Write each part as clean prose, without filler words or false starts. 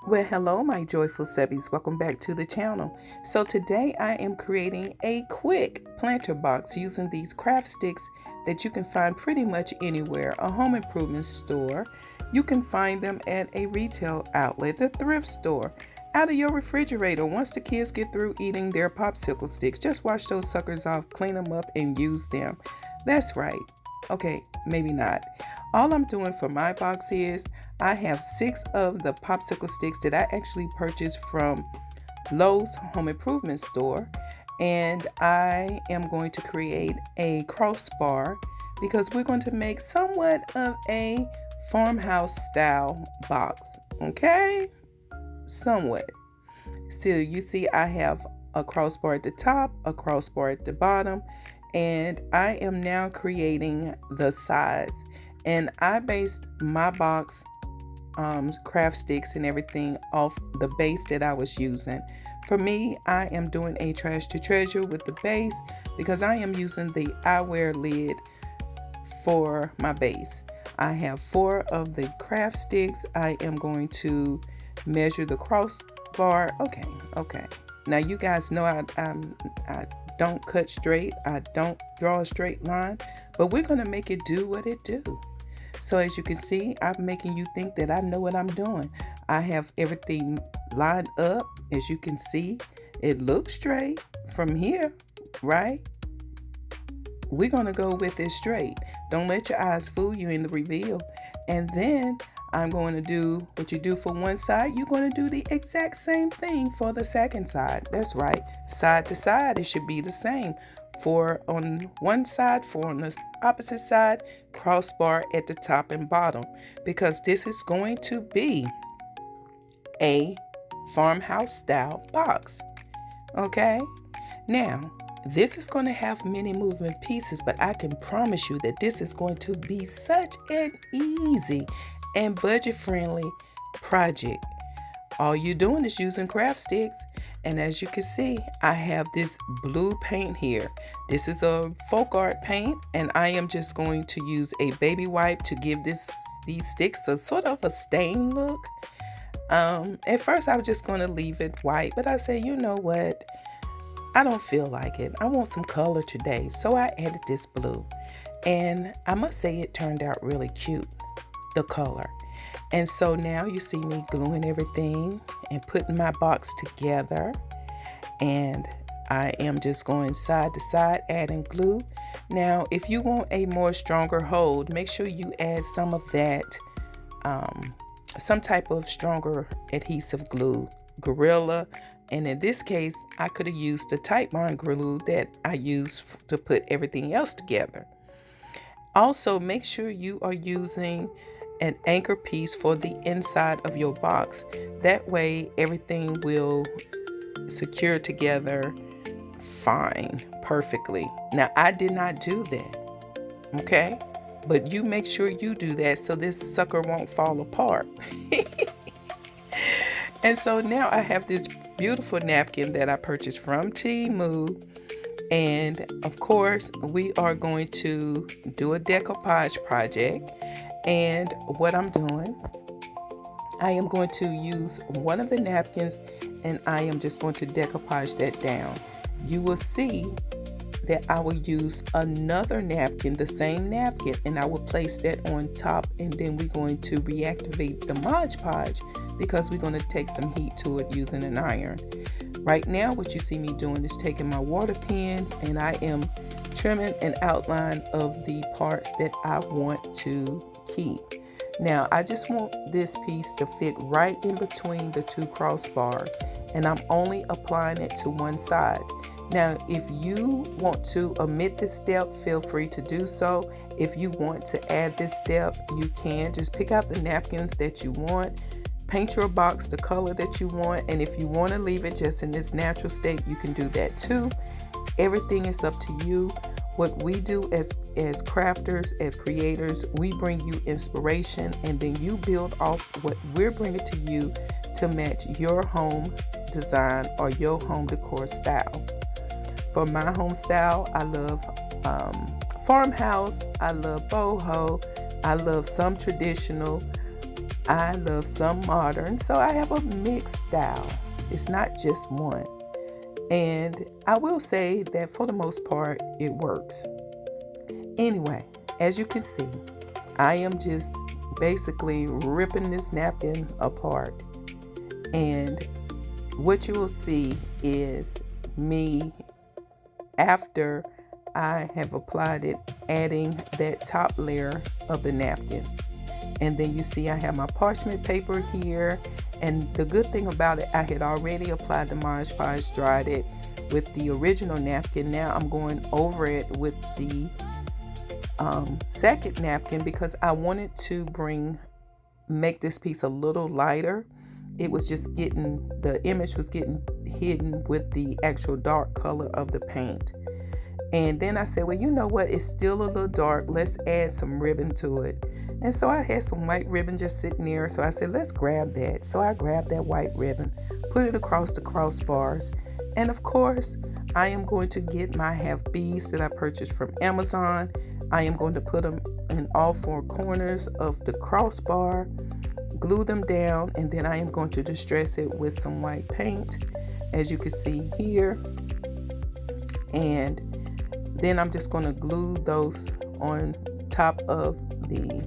Well, hello, my joyful Subbies. Welcome back to the channel. So today I am creating a quick planter box using these craft sticks that you can find pretty much anywhere. A home improvement store. You can find them at a retail outlet, the thrift store, out of your refrigerator. Once the kids get through eating their popsicle sticks, just wash those suckers off, clean them up, and use them. That's right. Okay, maybe not. All I'm doing for my box is I have 6 of the popsicle sticks that I actually purchased from Lowe's home improvement store, and I am going to create a crossbar because we're going to make somewhat of a farmhouse style box. Okay, somewhat. So you see I have a crossbar at the top, a crossbar at the bottom, and I am now creating the sides. And I based my box craft sticks and everything off the base that I was using. For me, I am doing a trash to treasure with the base because I am using the eyewear lid for my base. I have 4 of the craft sticks. I am going to measure the crossbar. Okay. Now you guys know I don't cut straight. I don't draw a straight line, but we're going to make it do what it do. So as you can see, I'm making you think that I know what I'm doing. I have everything lined up. As you can see, it looks straight from here, right? We're going to go with it straight. Don't let your eyes fool you in the reveal. And then I'm going to do what you do for one side. You're going to do the exact same thing for the second side. That's right. Side to side, it should be the same. 4 on one side, 4 on the opposite side, crossbar at the top and bottom, because this is going to be a farmhouse style box. Okay, now this is going to have many moving pieces, but I can promise you that this is going to be such an easy and budget friendly project. All you're doing is using craft sticks. And as you can see, I have this blue paint here. This is a folk art paint, and I am just going to use a baby wipe to give these sticks a sort of a stain look. At first I was just going to leave it white, but I said, you know what? I don't feel like it. I want some color today. So I added this blue. And I must say it turned out really cute, the color. And so now you see me gluing everything and putting my box together. And I am just going side to side, adding glue. Now, if you want a more stronger hold, make sure you add some of that, some type of stronger adhesive glue, Gorilla. And in this case, I could have used the Tight Bond glue that I use to put everything else together. Also, make sure you are using an anchor piece for the inside of your box. That way everything will secure together fine, perfectly. Now I did not do that, okay? But you make sure you do that so this sucker won't fall apart. And so now I have this beautiful napkin that I purchased from Temu. And of course, we are going to do a decoupage project. And what I'm doing, I am going to use one of the napkins and I am just going to decoupage that down. You will see that I will use another napkin, the same napkin, and I will place that on top, and then we're going to reactivate the Mod Podge because we're going to take some heat to it using an iron. Right now, what you see me doing is taking my water pen and I am trimming an outline of the parts that I want to keep. Now I just want this piece to fit right in between the 2 crossbars, and I'm only applying it to one side. Now if you want to omit this step, feel free to do so. If you want to add this step, you can. Just pick out the napkins that you want, paint your box the color that you want, and if you want to leave it just in this natural state, you can do that too. Everything is up to you. What we do as crafters, as creators, we bring you inspiration, and then you build off what we're bringing to you to match your home design or your home decor style. For my home style, I love farmhouse, I love boho, I love some traditional, I love some modern, so I have a mixed style. It's not just one. And I will say that for the most part, it works. Anyway, as you can see, I am just basically ripping this napkin apart. And what you will see is me, after I have applied it, adding that top layer of the napkin. And then you see I have my parchment paper here. And the good thing about it, I had already applied the Mod Podge, dried it with the original napkin. Now I'm going over it with the second napkin because I wanted to make this piece a little lighter. It was just the image was getting hidden with the actual dark color of the paint. And then I said, well, you know what? It's still a little dark. Let's add some ribbon to it. And so I had some white ribbon just sitting there. So I said, let's grab that. So I grabbed that white ribbon, put it across the crossbars. And of course, I am going to have beads that I purchased from Amazon. I am going to put them in all four corners of the crossbar, glue them down, and then I am going to distress it with some white paint, as you can see here. And then I'm just going to glue those on top of the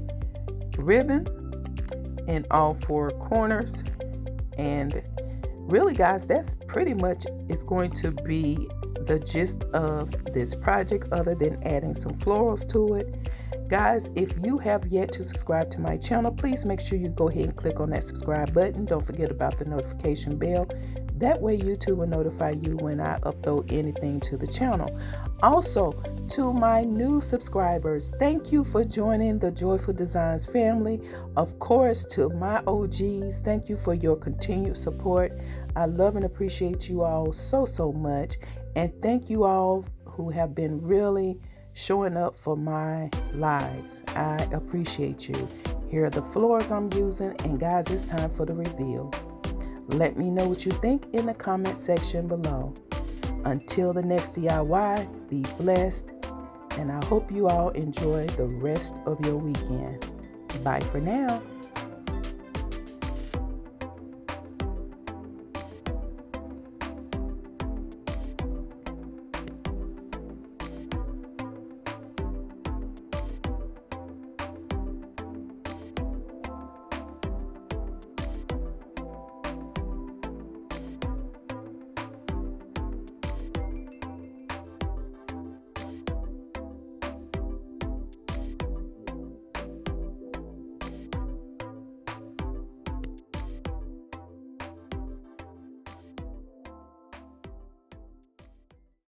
ribbon in all four corners. And really, guys, that's pretty much is going to be the gist of this project, other than adding some florals to it. Guys, if you have yet to subscribe to my channel, please make sure you go ahead and click on that subscribe button. Don't forget about the notification bell. That way YouTube will notify you when I upload anything to the channel. Also, to my new subscribers, thank you for joining the Joyful Designs family. Of course, to my OGs, thank you for your continued support. I love and appreciate you all so much. And thank you all who have been really showing up for my lives. I appreciate you. Here are the floors I'm using, and guys, it's time for the reveal. Let me know what you think in the comment section below. Until the next DIY, be blessed, and I hope you all enjoy the rest of your weekend. Bye for now.